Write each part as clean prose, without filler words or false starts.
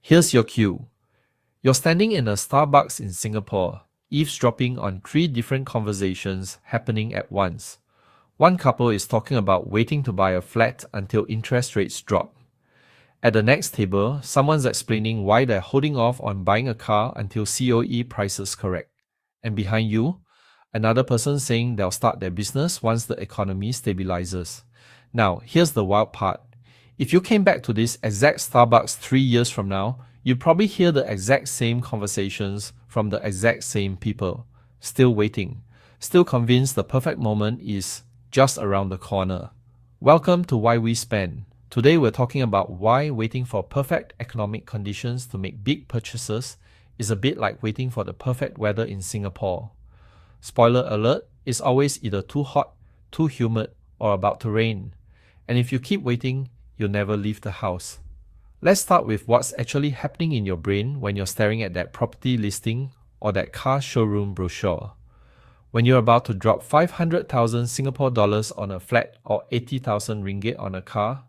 Here's your cue. You're standing in a Starbucks in Singapore, eavesdropping on 3 different conversations happening at once. One couple is talking about waiting to buy a flat until interest rates drop. At the next table, someone's explaining why they're holding off on buying a car until COE prices correct. And behind you, another person saying they'll start their business once the economy stabilizes. Now, here's the wild part. If you came back to this exact Starbucks 3 years from now, you'd probably hear the exact same conversations from the exact same people. Still waiting. Still convinced the perfect moment is just around the corner. Welcome to Why We Spend. Today we're talking about why waiting for perfect economic conditions to make big purchases is a bit like waiting for the perfect weather in Singapore. Spoiler alert, it's always either too hot, too humid, or about to rain. And if you keep waiting, you'll never leave the house. Let's start with what's actually happening in your brain when you're staring at that property listing or that car showroom brochure. When you're about to drop 500,000 Singapore dollars on a flat or 80,000 ringgit on a car,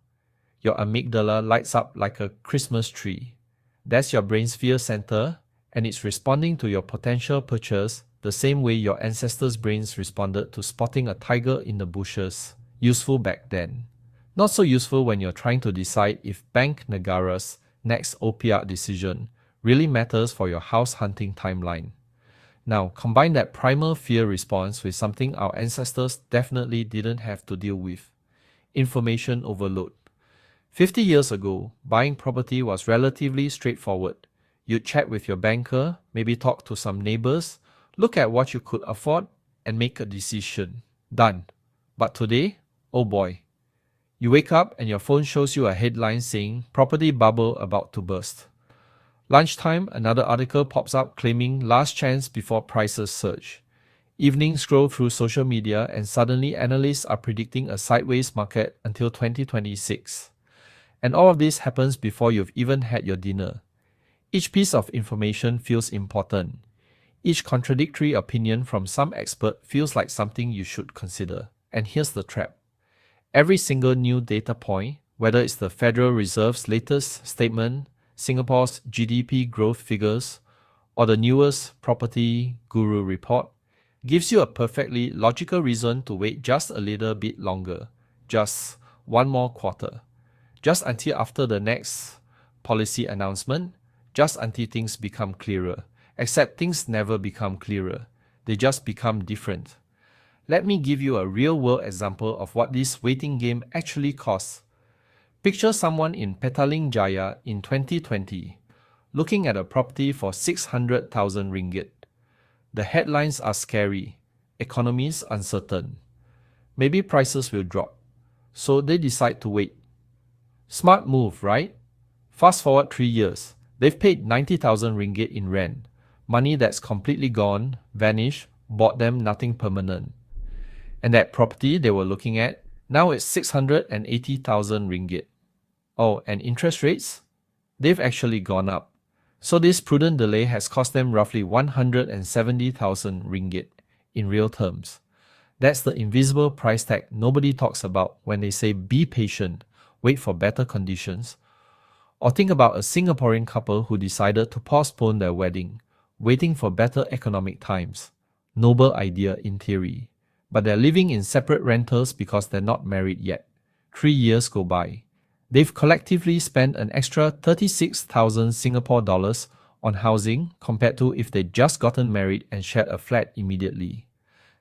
your amygdala lights up like a Christmas tree. That's your brain's fear center, and it's responding to your potential purchase the same way your ancestors' brains responded to spotting a tiger in the bushes. Useful back then. Not so useful when you're trying to decide if Bank Negara's next OPR decision really matters for your house hunting timeline. Now, combine that primal fear response with something our ancestors definitely didn't have to deal with: information overload. 50 years ago, buying property was relatively straightforward. You'd chat with your banker, maybe talk to some neighbors, look at what you could afford, and make a decision. Done. But today, oh boy. You wake up and your phone shows you a headline saying property bubble about to burst. Lunchtime, another article pops up claiming last chance before prices surge. Evening scroll through social media and suddenly analysts are predicting a sideways market until 2026. And all of this happens before you've even had your dinner. Each piece of information feels important. Each contradictory opinion from some expert feels like something you should consider. And here's the trap. Every single new data point, whether it's the Federal Reserve's latest statement, Singapore's GDP growth figures, or the newest property guru report, gives you a perfectly logical reason to wait just a little bit longer, just one more quarter, just until after the next policy announcement, just until things become clearer. Except things never become clearer, they just become different. Let me give you a real-world example of what this waiting game actually costs. Picture someone in Petaling Jaya in 2020, looking at a property for 600,000 ringgit. The headlines are scary, economy's uncertain. Maybe prices will drop, so they decide to wait. Smart move, right? Fast forward 3 years, they've paid 90,000 ringgit in rent, money that's completely gone, vanished, bought them nothing permanent. And that property they were looking at, now it's 680,000 ringgit. Oh, and interest rates? They've actually gone up. So this prudent delay has cost them roughly 170,000 ringgit in real terms. That's the invisible price tag nobody talks about when they say be patient, wait for better conditions. Or think about a Singaporean couple who decided to postpone their wedding, waiting for better economic times. Noble idea in theory. But they're living in separate rentals because they're not married yet. 3 years go by. They've collectively spent an extra 36,000 Singapore dollars on housing compared to if they'd just gotten married and shared a flat immediately.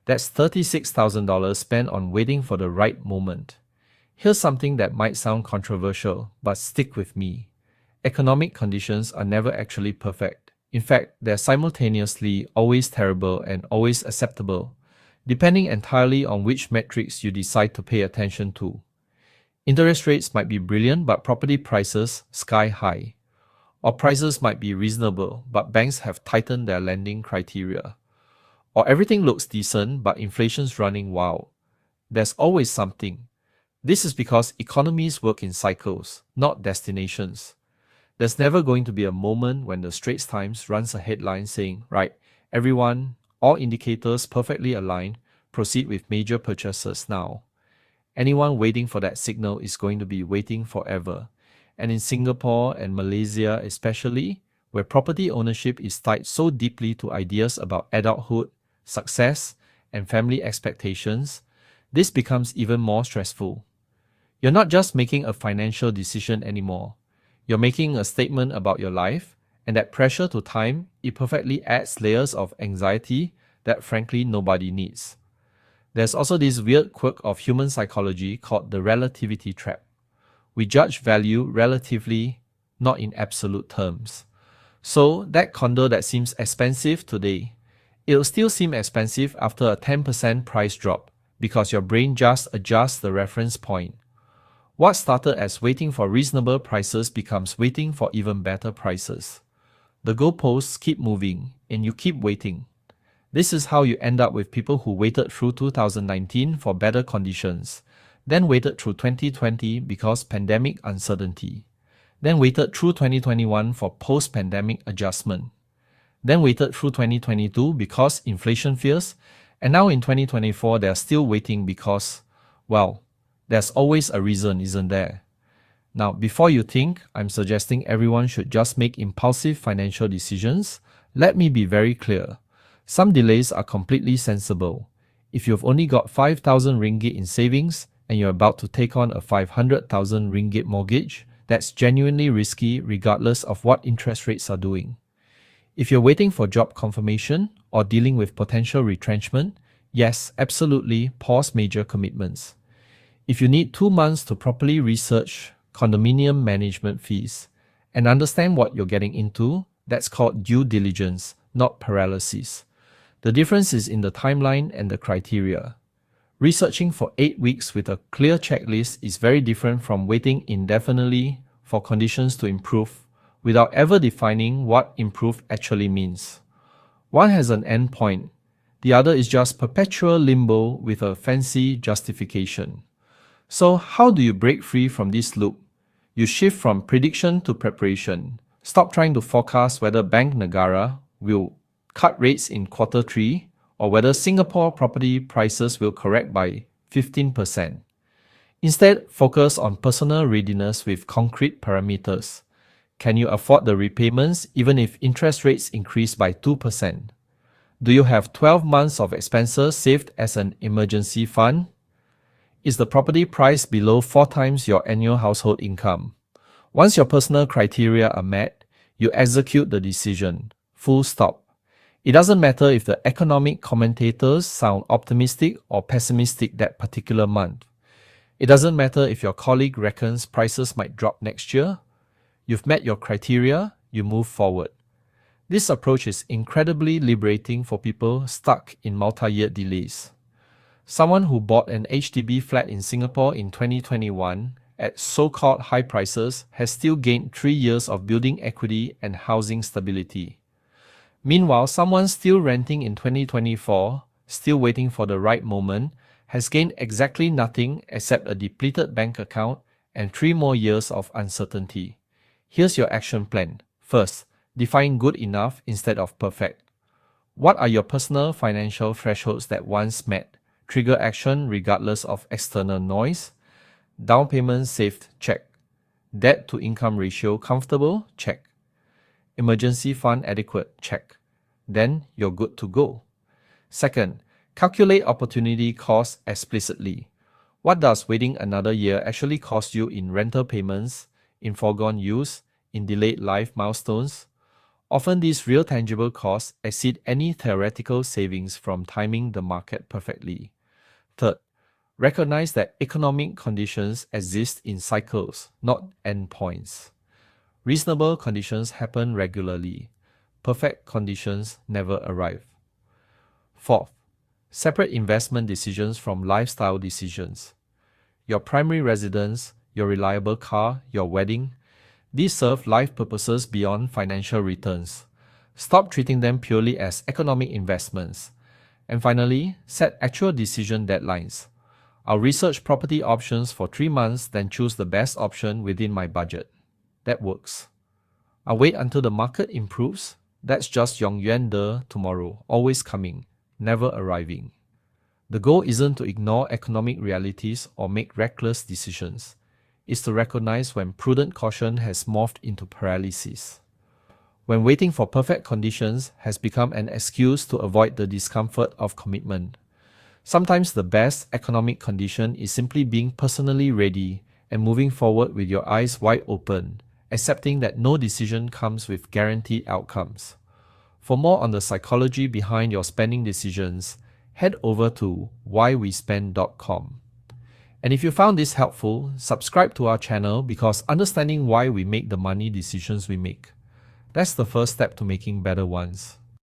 That's $36,000 spent on waiting for the right moment. Here's something that might sound controversial, but stick with me. Economic conditions are never actually perfect. In fact, they're simultaneously always terrible and always acceptable, depending entirely on which metrics you decide to pay attention to. Interest rates might be brilliant, but property prices sky high. Or prices might be reasonable, but banks have tightened their lending criteria. Or everything looks decent, but inflation's running wild. There's always something. This is because economies work in cycles, not destinations. There's never going to be a moment when the Straits Times runs a headline saying, right, everyone, all indicators perfectly aligned, proceed with major purchases now. Anyone waiting for that signal is going to be waiting forever. And in Singapore and Malaysia especially, where property ownership is tied so deeply to ideas about adulthood, success, and family expectations, this becomes even more stressful. You're not just making a financial decision anymore. You're making a statement about your life, and that pressure to time, it perfectly adds layers of anxiety that frankly nobody needs. There's also this weird quirk of human psychology called the relativity trap. We judge value relatively, not in absolute terms. So that condo that seems expensive today, it'll still seem expensive after a 10% price drop because your brain just adjusts the reference point. What started as waiting for reasonable prices becomes waiting for even better prices. The goalposts keep moving and you keep waiting. This is how you end up with people who waited through 2019 for better conditions, then waited through 2020 because pandemic uncertainty, then waited through 2021 for post-pandemic adjustment, then waited through 2022 because inflation fears, and now in 2024 they are still waiting because, well, there's always a reason, isn't there? Now, before you think I'm suggesting everyone should just make impulsive financial decisions, let me be very clear. Some delays are completely sensible. If you've only got 5,000 ringgit in savings and you're about to take on a 500,000 ringgit mortgage, that's genuinely risky regardless of what interest rates are doing. If you're waiting for job confirmation or dealing with potential retrenchment, yes, absolutely pause major commitments. If you need 2 months to properly research condominium management fees and understand what you're getting into, that's called due diligence, not paralysis. The difference is in the timeline and the criteria. Researching for 8 weeks with a clear checklist is very different from waiting indefinitely for conditions to improve without ever defining what improve actually means. One has an end point, the other is just perpetual limbo with a fancy justification. So how do you break free from this loop? You shift from prediction to preparation. Stop trying to forecast whether Bank Negara will cut rates in quarter 3 or whether Singapore property prices will correct by 15%. Instead, focus on personal readiness with concrete parameters. Can you afford the repayments even if interest rates increase by 2%? Do you have 12 months of expenses saved as an emergency fund? Is the property price below 4 times your annual household income? Once your personal criteria are met, you execute the decision. Full stop. It doesn't matter if the economic commentators sound optimistic or pessimistic that particular month. It doesn't matter if your colleague reckons prices might drop next year. You've met your criteria, you move forward. This approach is incredibly liberating for people stuck in multi-year delays. Someone who bought an HDB flat in Singapore in 2021 at so-called high prices has still gained 3 years of building equity and housing stability. Meanwhile, someone still renting in 2024, still waiting for the right moment, has gained exactly nothing except a depleted bank account and 3 more years of uncertainty. Here's your action plan. First, define good enough instead of perfect. What are your personal financial thresholds that once met? Trigger action regardless of external noise. Down payment saved, check. Debt to income ratio comfortable, check. Emergency fund adequate, check. Then you're good to go. Second, calculate opportunity cost explicitly. What does waiting another year actually cost you in rental payments, in foregone use, in delayed life milestones? Often these real tangible costs exceed any theoretical savings from timing the market perfectly. Third, recognize that economic conditions exist in cycles, not endpoints. Reasonable conditions happen regularly. Perfect conditions never arrive. Fourth, separate investment decisions from lifestyle decisions. Your primary residence, your reliable car, your wedding, these serve life purposes beyond financial returns. Stop treating them purely as economic investments. And finally, set actual decision deadlines. I'll research property options for 3 months, then choose the best option within my budget. That works. I'll wait until the market improves. That's just Yong Yuan De tomorrow, always coming, never arriving. The goal isn't to ignore economic realities or make reckless decisions. is to recognize when prudent caution has morphed into paralysis. When waiting for perfect conditions has become an excuse to avoid the discomfort of commitment. Sometimes the best economic condition is simply being personally ready and moving forward with your eyes wide open, accepting that no decision comes with guaranteed outcomes. For more on the psychology behind your spending decisions, head over to whyWeSpend.com. And if you found this helpful, subscribe to our channel because understanding why we make the money decisions we make. That's the first step to making better ones.